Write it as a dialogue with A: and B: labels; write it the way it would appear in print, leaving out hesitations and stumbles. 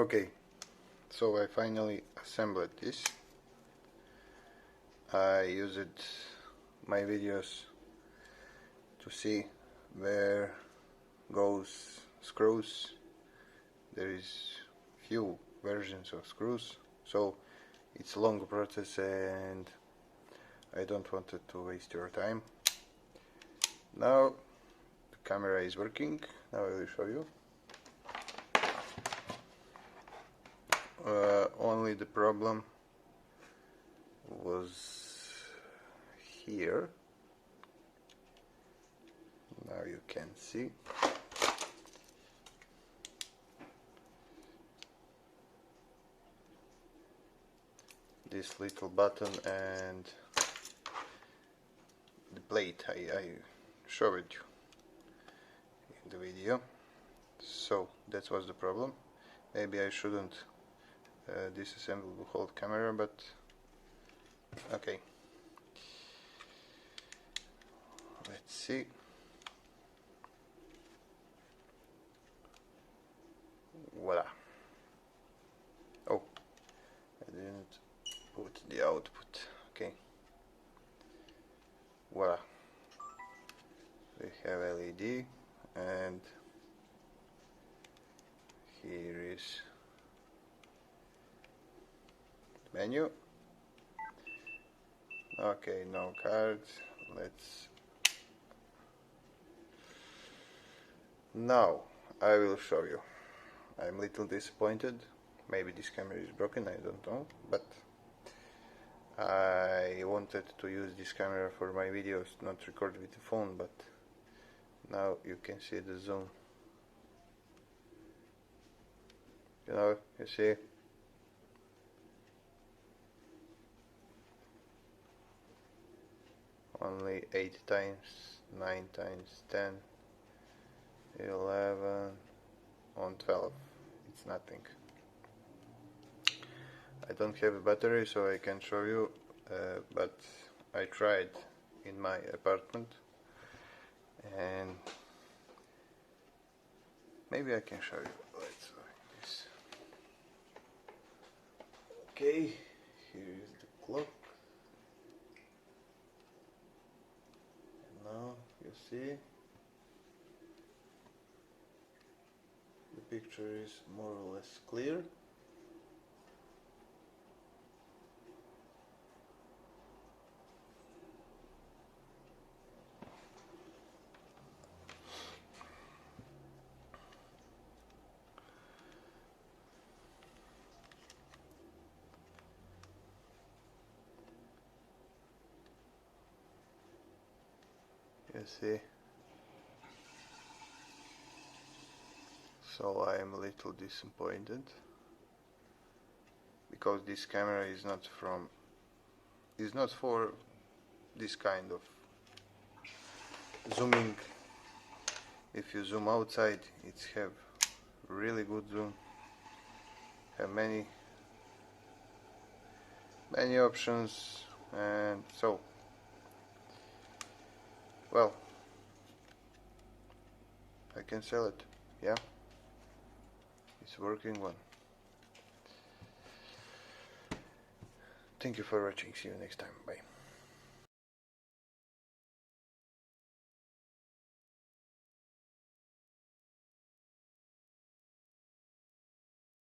A: Okay, so I finally assembled this. I used my videos to see where goes screws. There is few versions of screws, so it's a long process and I don't want to waste your time. Now the camera is working. Now I will show you. Only the problem was here. Now you can see. This little button and the plate I showed you in the video. So that was the problem. Maybe I shouldn't disassemble the whole camera, but okay. Let's see. Voila. Oh, I didn't put the output. Okay. Voila. We have LED and here is the menu. Okay, no cards. Let's. Now I will show you. I'm a little disappointed. Maybe this camera is broken, I don't know, but I wanted to use this camera for my videos, not record with the phone, but now you can see the zoom. You see? Only 8 times, 9 times, 10, 11, on 12. It's nothing. I don't have a battery, so I can show you, but I tried in my apartment and maybe I can show you. Let's like this. Okay, here is the clock. And now you see the picture is more or less clear. You see? So I am a little disappointed because this camera is not for this kind of zooming. If you zoom outside, it's have really good zoom, have many options, and so well, I can sell it. Yeah, it's a working one. Thank you for watching. See you next time. Bye.